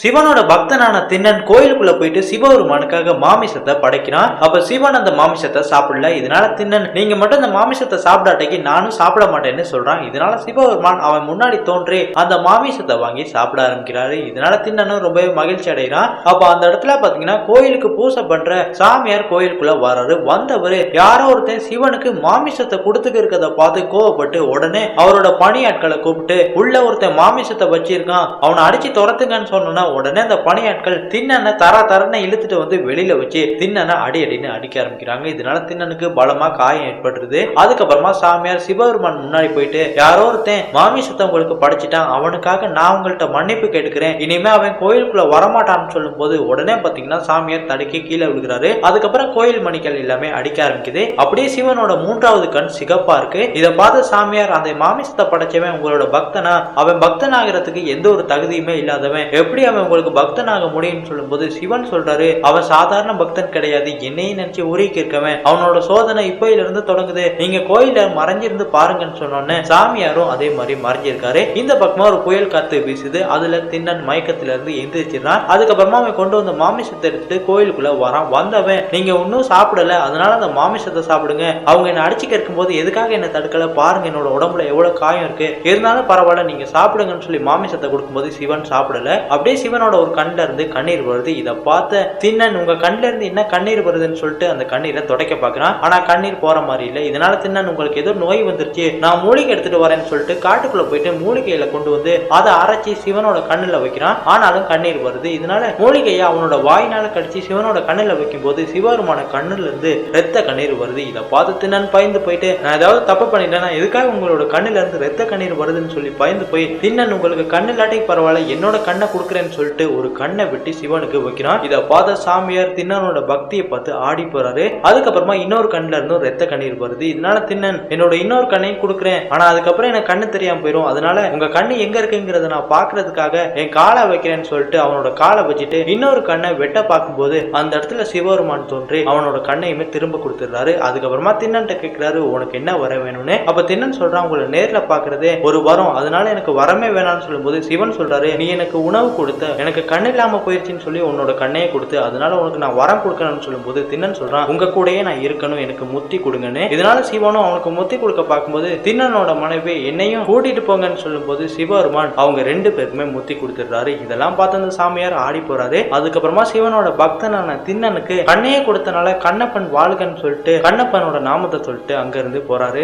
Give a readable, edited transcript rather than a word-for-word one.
சிவனோட பக்தனான திண்ணன் கோயிலுக்குள்ள போயிட்டு சிவபெருமானுக்காக மாமிசத்தை படைக்கிறான். அப்ப சிவன் அந்த மாமிசத்தை சாப்பிடல. இதனால திண்ணன் நீங்க மட்டும் அந்த மாமிசத்தை சாப்பிடாட்டைக்கு நானும் சாப்பிட மாட்டேன்னு சொல்றான். இதனால சிவபெருமான் அவன் முன்னாடி தோன்றி அந்த மாமிசத்தை வாங்கி சாப்பிட ஆரம்பிக்கிறாரு. இதனால திண்ணனும் ரொம்பவே மகிழ்ச்சி அடைகிறான். அப்ப அந்த இடத்துல பாத்தீங்கன்னா கோயிலுக்கு பூசை பண்ற சாமியார் கோயிலுக்குள்ள வராரு. வந்தவரு யாரோ ஒருத்தன் சிவனுக்கு மாமிசத்தை கொடுத்துக்க இருக்கிறத பார்த்து கோவப்பட்டு உடனே அவரோட பணியாட்களை கூப்பிட்டு உள்ள ஒருத்தன் மாமிசத்தை வச்சிருக்கான், அவனை அடிச்சு துரத்துங்கன்னு சொன்னா உடனே அந்த பணியாட்கள் திண்ணனை தரன்னு இழுத்துட்டு வந்து வெளியில வச்சு திண்ணனை அடின்னு அடிக்க ஆரம்பிக்கிறாங்க. இதனால திண்ணனுக்கு பலமா காயம் ஏற்படுறது. அதுக்கப்புறமா சாமியார் சிவபெருமான் முன்னாடி போயிட்டு யாரோ ஒருத்தன் மாமிசத்தை உங்களுக்கு படைச்சிட்டான், அவனுக்காக நான் உங்கள்கிட்ட மன்னிப்பு கேட்டுக்கிறேன், இனிமே அவன் கோயிலுக்குள்ள வரமாட்டான்னு சொல்லும் போது உடனே பாத்தீங்கன்னா சாமியார் தடுக்கி கீழே விழுகிறாரு. அதுக்கப்புறம் கோயில் மணிகள் எல்லாமே அடிக்க ஆரம்பிக்குது. அப்படியே சிவனோட மூன்றாவது கண் சிகப்பா இருக்கு. இதை பார்த்து சாமியார் அந்த மாமிசத்தை படைச்சவன் உங்களோட பக்தனா, அவன் பக்தன் ஆகிறதுக்கு எந்த ஒரு தகுதியுமே இல்லாதவன், எப்படி அவன் உங்களுக்கு பக்தனாக முடியும்னு சொல்லும்போது சிவன் சொல்றாரு, அவன் சாதாரண பக்தன் கிடையாது, என்னையும் நினைச்சு உருக்கி இருக்கவன், அவனோட சோதனை இப்பையில இருந்து தொடங்குது, நீங்க கோயில மறைஞ்சிருந்து பாருங்கன்னு சொன்னோன்னு சாமியாரும் அதே மாதிரி மறைஞ்சிருக்காரு. இந்த பக்கமா ஒரு புயல் காத்து வீசுது. அதுல திண்ணன் மயக்கத்துல இருந்து எந்திரிச்சிடறான். அதுக்கப்புறமா அவன் கொண்டு வந்த மாமிசத்தை எடுத்துட்டு கோயிலுக்குள்ள வரான். வந்தவன் நீங்க இன்னும் சாப்பிடல, அதனால அந்த மாமிசத்தை சாப்பிடுங்க, அவங்க என்ன அடிச்சுக்க இருக்கும் போது எதுக்காக என்ன தடுக்கல, பாருங்க என்னோட உடம்புல எவ்வளவு காயம் இருக்கு, இருந்தாலும் பரவாயில்ல நீங்க சாப்பிடுங்கன்னு சொல்லி மாமிசத்தை கொடுக்கும்போது சிவன் சாப்பிடல. அப்படியே சிவனோட ஒரு கண்ணில இருந்து கண்ணீர் வருது. இதை பார்த்த திண்ணன் உங்க கண்ணில இருந்து என்ன கண்ணீர் வருதுன்னு சொல்லிட்டு அந்த கண்ணீரை துடைக்க பாக்குறான். ஆனா கண்ணீர் போற மாதிரி இல்ல. இதனால திண்ணன் உங்களுக்கு ஏதோ நோய் வந்துருச்சு, நான் மூலிகை எடுத்துட்டு வரேன்னு சொல்லிட்டு காட்டுக்குள்ள போயிட்டு மூலிகையில கொண்டு வந்து அதை அரைச்சி சிவனோட கண்ணுல வைக்கிறான். ஆனாலும் கண்ணீர் வருது. இதனால மூலிகையை அவனோட வாயினால கடிச்சு சிவனோட கண்ணுல வைக்கும் போது சிவபெருமான கண்ணுல இருந்து ரத்த கண்ணீர் வருது. இதை பார்த்து திண்ணன் பயந்து போயிட்டு நான் ஏதாவது தப்பு பண்ணிட்டேன், எதுக்காக உங்களோட கண்ணுல இருந்து ரத்த கண்ணீர் வருதுன்னு சொல்லி பயந்து போய் திண்ணன் உங்களுக்கு கண்ணு இல்லாட்டி பரவாயில்ல என்னோட கண்ணை கொடுக்குறேன்னு சொல்லிட்டு ஒரு கண்ணை வெட்டி சிவனுக்கு வைக்கிறான். இதை பார்த்த சாமியார் திண்ணனோட பக்தியை பார்த்து ஆடி போறாரு. அதுக்கப்புறமா இன்னொரு கண்ணுல இருந்தும் ரத்த கண்ணீர் வருது. இதனால திண்ணன் என்னோட இன்னொரு கண்ணையும் கொடுக்குறேன், ஆனா அதுக்கப்புறம் எனக்கு கண்ணு தெரியாம போயிடும், அதனால உங்க கண்ணு எங்க இருக்குங்கிறத நான் பாக்குறதுக்காக என் காலை வைக்கிறேன்னு சொல்லிட்டு அவனோட காலை வச்சுட்டு இன்னொரு கண்ணை வெட்ட பார்க்கும்போது அந்த இடத்துல சிவபெருமான் தோன்றி அவனோட கண்ணையுமே திரும்ப கொடுத்துடுறாரு. அதுக்கப்புறமா திண்ணன் கேட்கிறாரு உனக்கு என்ன வர வேணும்னு. அப்ப திண்ணன் சொல்றான் உங்களை நேர்ல பாக்குறதே ஒரு வரம், அதனால எனக்கு வரமே வேணாம்னு சொல்லும்போது சிவன் சொல்றாரு நீ எனக்கு உணவு கொடுத்த, எனக்கு கண்ணு இல்லாம போயிருச்சுன்னு சொல்லி உன்னோட கண்ணையை கொடுத்து அதனால உனக்கு நான் வரம் கொடுக்கணும்னு சொல்லும்போது திண்ணன் சொல்றான் உங்க கூடயே நான் இருக்கணும், எனக்கு முத்தி கொடுங்கன்னு. இதனால சிவனும் அவனுக்கு முத்தி கொடுக்க பார்க்கும்போது திண்ணனோட மனைவி என்னையும் கூட்டிட்டு போங்கன்னு சொல்லும்போது சிவபெருமான் அவங்க ரெண்டு பேருக்குமே முத்தி கொடுத்துடுறாரு. இதெல்லாம் பார்த்து அந்த சாமியார் ஆடி போறாரு. அதுக்கப்புறமா சிவனோட பக்தனான திண்ணனுக்கு கண்ணையே கொடுத்தனால கண்ணப்பன் வாழ்கன்னு சொல்லிட்டு கண்ணப்பனோட நாமத்தை சொல்லிட்டு அங்க இருந்து போறாரு.